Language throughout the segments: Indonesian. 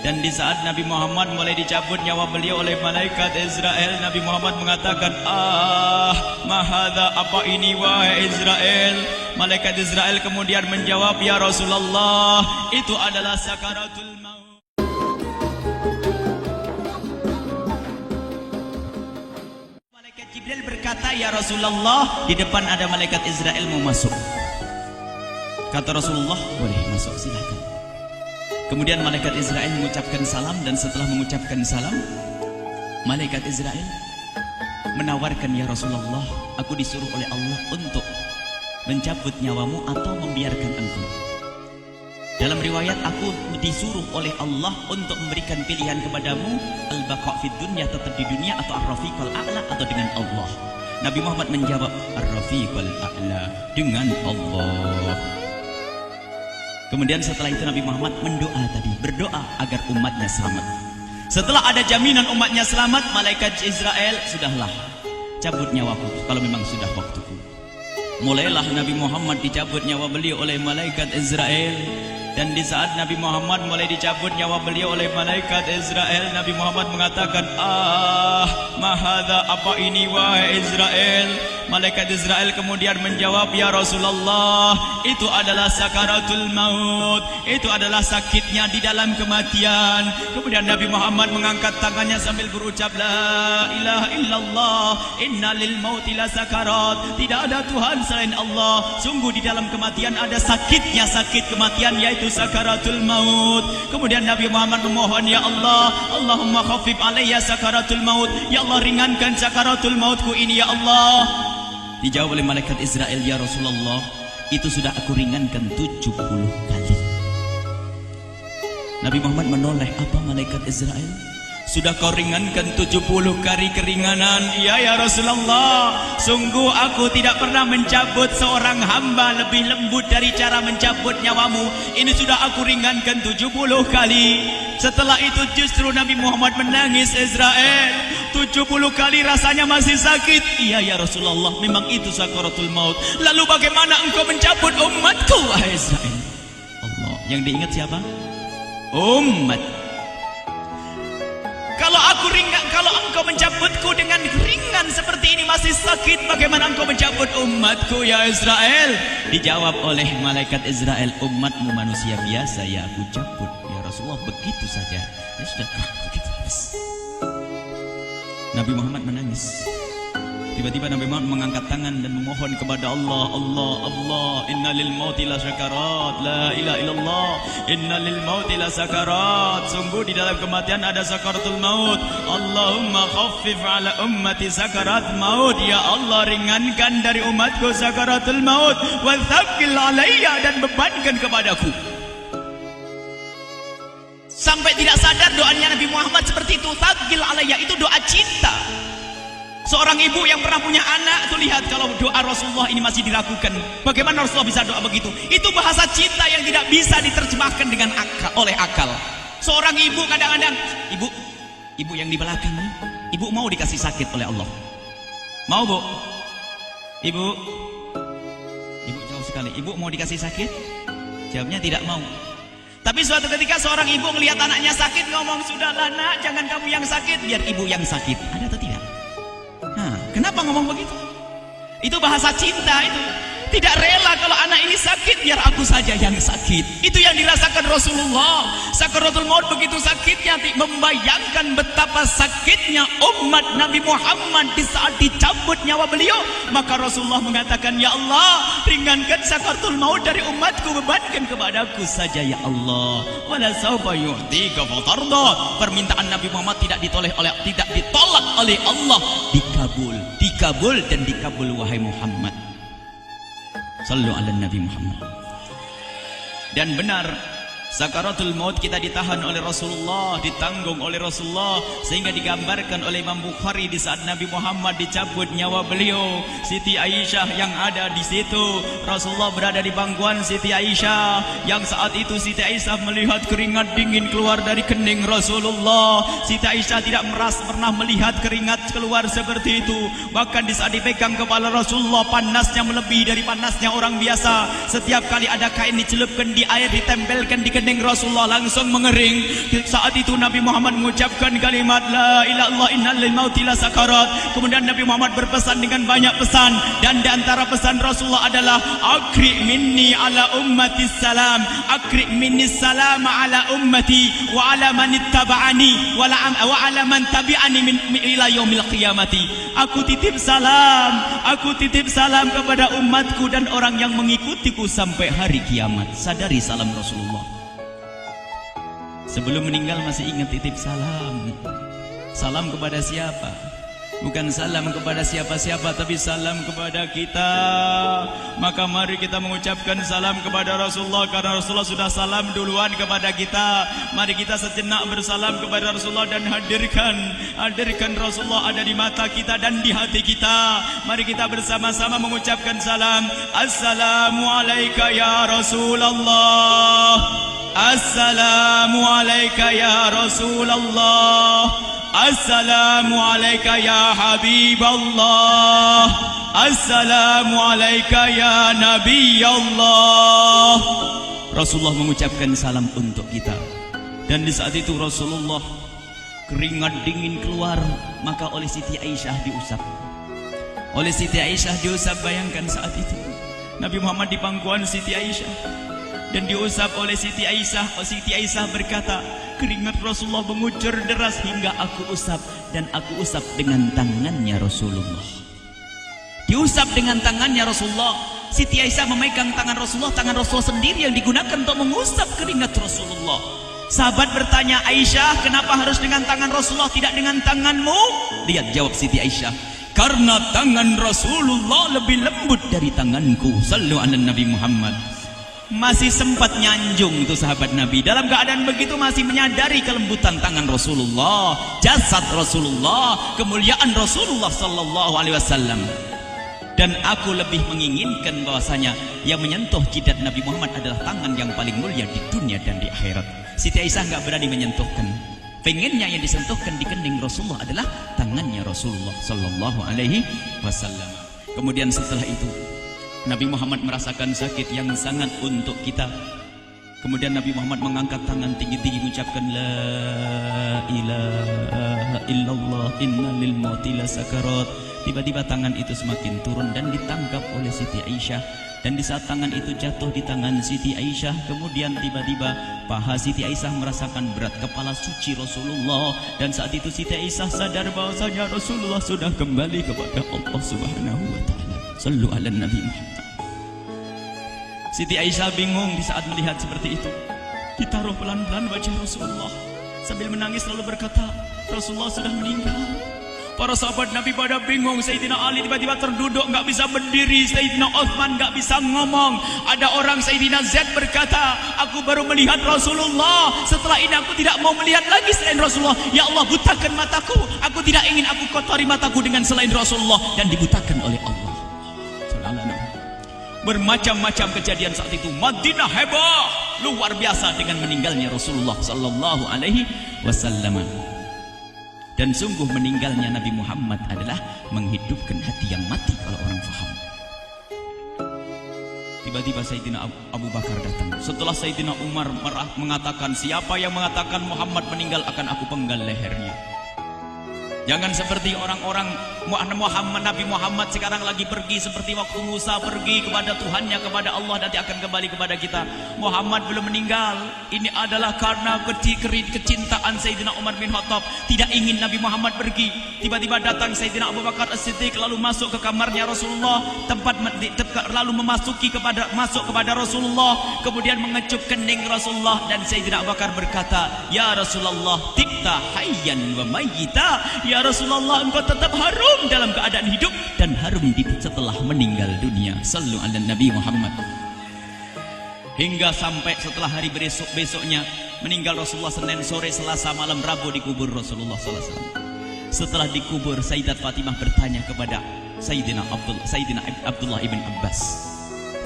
Dan di saat Nabi Muhammad mulai dicabut nyawa beliau oleh malaikat Israel, Nabi Muhammad mengatakan, mahadha, apa ini wahai Israel? Malaikat Israel kemudian menjawab, ya Rasulullah, itu adalah sakaratul maut. Malaikat Jibril berkata, ya Rasulullah, di depan ada malaikat Israel mau masuk. Kata Rasulullah, boleh masuk, silakan. Kemudian malaikat Israel mengucapkan salam, dan setelah mengucapkan salam, malaikat Israel menawarkan, ya Rasulullah, aku disuruh oleh Allah untuk mencabut nyawamu atau membiarkan engkau. Dalam riwayat, aku disuruh oleh Allah untuk memberikan pilihan kepadamu, al-baqa' fid dunya, tetap di dunia, atau ar-rafiqal a'la, atau dengan Allah. Nabi Muhammad menjawab, ar-rafiqal a'la, dengan Allah. Kemudian setelah itu Nabi Muhammad berdoa agar umatnya selamat. Setelah ada jaminan umatnya selamat, malaikat Israel, sudahlah, cabut nyawaku kalau memang sudah waktuku. Mulailah Nabi Muhammad dicabut nyawa beliau oleh malaikat Israel. Dan di saat Nabi Muhammad mulai dicabut nyawa beliau oleh malaikat Israel, Nabi Muhammad mengatakan, mahadha, apa ini wahai Israel? Malaikat Israel kemudian menjawab, ya Rasulullah, itu adalah sakaratul maut, itu adalah sakitnya di dalam kematian. Kemudian Nabi Muhammad mengangkat tangannya sambil berucap, la ilaha illallah, inna lil mauti la sakarat, tidak ada Tuhan selain Allah, sungguh di dalam kematian ada sakitnya, sakit kematian, yaitu sakaratul maut. Kemudian Nabi Muhammad memohon, ya Allah, Allahumma khafif alayya sakaratul maut, ya Allah, ringankan sakaratul mautku ini, ya Allah. Dijawab oleh malaikat Israel, ya Rasulullah, itu sudah aku ringankan 70 kali. Nabi Muhammad menoleh, apa malaikat Israel? Sudah kau ringankan 70 kali keringanan? Iya ya Rasulullah, sungguh aku tidak pernah mencabut seorang hamba lebih lembut dari cara mencabut nyawamu. Ini sudah aku ringankan 70 kali. Setelah itu justru Nabi Muhammad menangis, Israel, 70 kali rasanya masih sakit. Iya ya Rasulullah, memang itu sakaratul maut. Lalu bagaimana engkau mencabut umatku, wahai Israel? Allah, yang diingat siapa? Umat. Kalau engkau mencabutku dengan ringan seperti ini masih sakit, bagaimana engkau mencabut umatku, ya Israel? Dijawab oleh malaikat Israel, umatmu manusia biasa, ya aku cabut. Ya Rasulullah, begitu saja. Ya sudah, begitu. Nabi Muhammad menangis. Tiba-tiba Nabi Muhammad mengangkat tangan dan memohon kepada Allah, Allah, Allah, inna lil mauti la sakarat, la ilaha illallah, inna lil mauti la sakarat, sungguh di dalam kematian ada sakaratul maut. Allahumma khaffif ala ummati sakarat maut, ya Allah, ringankan dari umatku sakaratul maut, wa thaqqil alayya, dan bebankan kepadaku. Sampai tidak sadar doanya Nabi Muhammad seperti itu. Thaqqil alayya itu doa cinta. Seorang ibu yang pernah punya anak, tuh lihat kalau doa Rasulullah ini masih diragukan. Bagaimana Rasulullah bisa doa begitu? Itu bahasa cinta yang tidak bisa diterjemahkan dengan oleh akal. Seorang ibu kadang-kadang, ibu yang di belakang, ibu mau dikasih sakit oleh Allah? Mau, Bu? Ibu jauh sekali. Ibu mau dikasih sakit? Jawabnya tidak mau. Tapi suatu ketika seorang ibu melihat anaknya sakit, ngomong, sudahlah nak, jangan kamu yang sakit, biar ibu yang sakit. Ada atau tidak? Kenapa ngomong begitu? Itu bahasa cinta itu. Tidak rela kalau anak ini sakit, biar aku saja yang sakit. Itu yang dirasakan Rasulullah. Sakaratul maut begitu sakitnya, membayangkan betapa sakitnya umat Nabi Muhammad di saat dicabut nyawa beliau. Maka Rasulullah mengatakan, ya Allah, ringankan sakaratul maut dari umatku, bebankan kepadaku saja, ya Allah. Wala sawfa yu'tika fatarda. Permintaan Nabi Muhammad tidak ditolak oleh Allah, dikabul dan dikabul, wahai Muhammad. Sallu ala Nabi Muhammad. Dan benar, sakaratul maut kita ditahan oleh Rasulullah, ditanggung oleh Rasulullah, sehingga digambarkan oleh Imam Bukhari di saat Nabi Muhammad dicabut nyawa beliau, Siti Aisyah yang ada di situ. Rasulullah berada di pangkuan Siti Aisyah, yang saat itu Siti Aisyah melihat keringat dingin keluar dari kening Rasulullah. Siti Aisyah tidak pernah melihat keringat keluar seperti itu. Bahkan di saat dipegang kepala Rasulullah, panasnya melebihi dari panasnya orang biasa. Setiap kali ada kain dicelupkan di air, ditempelkan di kening Rasulullah langsung mengering. Saat itu Nabi Muhammad mengucapkan kalimat la ilaha illallah innal mauti lasakarat. Kemudian Nabi Muhammad berpesan dengan banyak pesan, dan di antara pesan Rasulullah adalah akri minni ala ummati salam, akri minni salam ala ummati wa ala man ittaba'ani wa ala man tabi'ani min ila yaumil qiyamati. Aku titip salam kepada umatku dan orang yang mengikutiku sampai hari kiamat. Sadari salam Rasulullah. Sebelum meninggal masih ingat titip salam. Salam kepada siapa? Bukan salam kepada siapa-siapa, tapi salam kepada kita. Maka mari kita mengucapkan salam kepada Rasulullah, karena Rasulullah sudah salam duluan kepada kita. Mari kita sejenak bersalam kepada Rasulullah dan hadirkan Rasulullah ada di mata kita dan di hati kita. Mari kita bersama-sama mengucapkan salam. Assalamualaikum ya Rasulullah. Assalamualaikum ya Rasulullah. Assalamualaikum ya Habiballah. Assalamualaikum ya Nabi Allah. Rasulullah mengucapkan salam untuk kita. Dan di saat itu Rasulullah keringat dingin keluar, maka oleh Siti Aisyah diusap. Oleh Siti Aisyah diusap, bayangkan saat itu Nabi Muhammad di pangkuan Siti Aisyah dan diusap oleh Siti Aisyah. Siti Aisyah berkata, keringat Rasulullah mengucur deras hingga aku usap, dan aku usap dengan tangannya Rasulullah. Diusap dengan tangannya Rasulullah. Siti Aisyah memegang tangan Rasulullah sendiri yang digunakan untuk mengusap keringat Rasulullah. Sahabat bertanya, Aisyah, kenapa harus dengan tangan Rasulullah tidak dengan tanganmu? Lihat jawab Siti Aisyah, karena tangan Rasulullah lebih lembut dari tanganku. Sallu ala Nabi Muhammad. Masih sempat nyanjung itu sahabat Nabi. Dalam keadaan begitu masih menyadari kelembutan tangan Rasulullah, jasad Rasulullah, kemuliaan Rasulullah sallallahu alaihi wasallam. Dan aku lebih menginginkan bahwasanya yang menyentuh jidat Nabi Muhammad adalah tangan yang paling mulia di dunia dan di akhirat. Siti Aisyah enggak berani menyentuhkan. Pengennya yang disentuhkan di kening Rasulullah adalah tangannya Rasulullah sallallahu alaihi wasallam. Kemudian setelah itu Nabi Muhammad merasakan sakit yang sangat untuk kita. Kemudian Nabi Muhammad mengangkat tangan tinggi-tinggi mengucapkan la ilaha illallah innal mauti lasakarat. Tiba-tiba tangan itu semakin turun dan ditangkap oleh Siti Aisyah. Dan di saat tangan itu jatuh di tangan Siti Aisyah, kemudian tiba-tiba paha Siti Aisyah merasakan berat kepala suci Rasulullah. Dan saat itu Siti Aisyah sadar bahwasanya Rasulullah sudah kembali kepada Allah Subhanahu wa taala. Sallu ala Nabi Muhammad. Siti Aisyah bingung di saat melihat seperti itu. Ditaruh pelan-pelan wajah Rasulullah, sambil menangis lalu berkata, Rasulullah sudah meninggal. Para sahabat Nabi pada bingung. Sayyidina Ali tiba-tiba terduduk, nggak bisa berdiri. Sayyidina Utsman nggak bisa ngomong. Ada orang Sayyidina Zaid berkata, aku baru melihat Rasulullah. Setelah ini aku tidak mau melihat lagi selain Rasulullah. Ya Allah, butakan mataku. Aku tidak ingin aku kotori mataku dengan selain Rasulullah. Dan dibutakan oleh Allah. Bermacam-macam kejadian saat itu. Madinah heboh, luar biasa dengan meninggalnya Rasulullah sallallahu alaihi wasallam. Dan sungguh meninggalnya Nabi Muhammad adalah menghidupkan hati yang mati kalau orang faham. Tiba-tiba Sayyidina Abu Bakar datang. Setelah Sayyidina Umar mengatakan, siapa yang mengatakan Muhammad meninggal akan aku penggal lehernya. Jangan seperti orang-orang Nabi Muhammad sekarang lagi pergi seperti waktu Musa pergi kepada Tuhannya, kepada Allah, nanti akan kembali kepada kita. Muhammad belum meninggal. Ini adalah karena kecintaan Sayyidina Umar bin Khattab, tidak ingin Nabi Muhammad pergi. Tiba-tiba datang Sayyidina Abu Bakar As-Siddiq lalu masuk ke kamarnya Rasulullah, lalu masuk kepada Rasulullah, kemudian mengecup kening Rasulullah. Dan Sayyidina Abu Bakar berkata, ya Rasulullah, tibta hayyan wa mayyita. Ya Rasulullah, engkau tetap harum dalam keadaan hidup dan harum setelah meninggal dunia. Sallu ala Nabi Muhammad. Hingga sampai setelah hari besoknya meninggal Rasulullah, Senin sore, Selasa malam, Rabu dikubur Rasulullah sallallahu alaihi wasallam. Setelah dikubur, Sayyidat Fatimah bertanya kepada Sayyidina Abdullah ibn Abbas,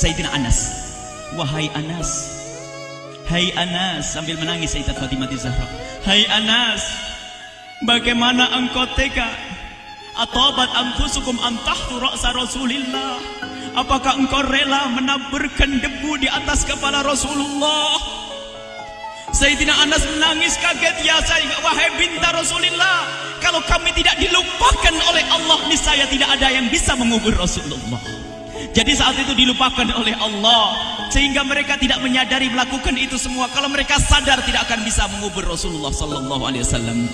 Sayyidina Anas, wahai Anas, hai Anas, sambil menangis Sayyidat Fatimah Zahra, hai Anas, bagaimana engkau tega? Atabat anfusukum an tahtu ra'sa Rasulillah. Apakah engkau rela menaburkan debu di atas kepala Rasulullah? Sayyidina Anas menangis kaget, ya wahai binta Rasulullah, kalau kami tidak dilupakan oleh Allah, niscaya tidak ada yang bisa mengubur Rasulullah. Jadi saat itu dilupakan oleh Allah, sehingga mereka tidak menyadari melakukan itu semua. Kalau mereka sadar, tidak akan bisa mengubur Rasulullah sallallahu alaihi wasallam.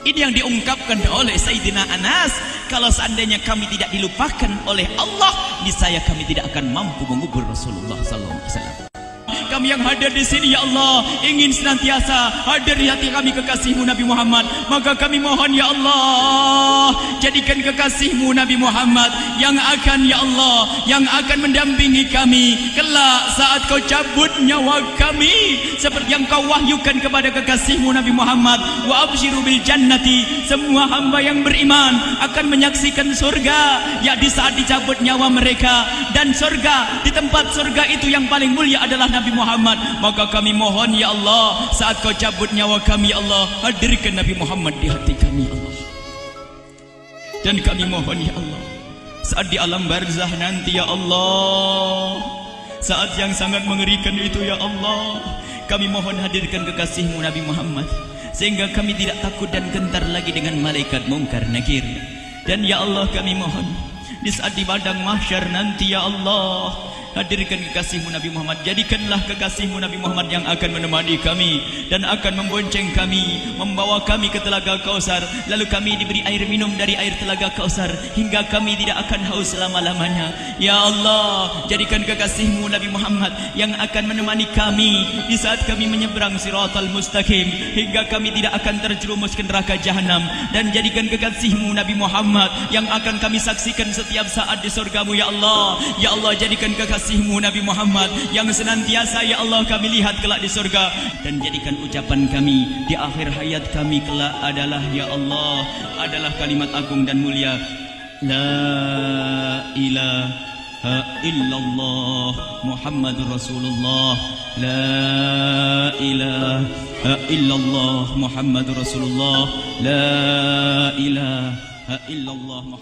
Ini yang diungkapkan oleh Sayyidina Anas, kalau seandainya kami tidak dilupakan oleh Allah, niscaya kami tidak akan mampu mengubur Rasulullah sallallahu alaihi wasallam. Kami yang hadir di sini, ya Allah, ingin senantiasa hadir di hati kami kekasih-Mu Nabi Muhammad. Maka kami mohon, ya Allah, jadikan kekasih-Mu Nabi Muhammad yang akan, ya Allah, yang akan mendampingi kami kelak saat Kau cabut nyawa kami, seperti yang Kau wahyukan kepada kekasih-Mu Nabi Muhammad. Wa absyiru bil jannati, semua hamba yang beriman akan menyaksikan surga, ya di saat dicabut nyawa mereka. Dan surga, di tempat surga itu yang paling mulia adalah Nabi Muhammad. Maka kami mohon, ya Allah, saat Kau cabut nyawa kami, ya Allah, hadirkan Nabi Muhammad di hati kami, ya Allah. Dan kami mohon, ya Allah, saat di alam barzah nanti, ya Allah, saat yang sangat mengerikan itu, ya Allah, kami mohon hadirkan kekasih-Mu Nabi Muhammad, sehingga kami tidak takut dan gentar lagi dengan malaikat mungkar nakir. Dan ya Allah, kami mohon di saat di padang mahsyar nanti, ya Allah, hadirkan kekasih-Mu Nabi Muhammad. Jadikanlah kekasih-Mu Nabi Muhammad yang akan menemani kami dan akan membonceng kami, membawa kami ke telaga Kausar. Lalu kami diberi air minum dari air telaga Kausar hingga kami tidak akan haus selama-lamanya. Ya Allah, jadikan kekasih-Mu Nabi Muhammad yang akan menemani kami di saat kami menyeberang Siratal Mustaqim hingga kami tidak akan terjerumus ke neraka Jahanam. Dan jadikan kekasih-Mu Nabi Muhammad yang akan kami saksikan setiap saat di surga-Mu, ya Allah. Ya Allah, jadikan kekasih-Mu Nabi Muhammad yang senantiasa, ya Allah, kami lihat kelak di surga. Dan jadikan ucapan kami di akhir hayat kami kelak adalah, ya Allah, adalah kalimat agung dan mulia, La ilaha illallah Muhammadur Rasulullah. La ilaha illallah Muhammadur Rasulullah. La ilaha illallah.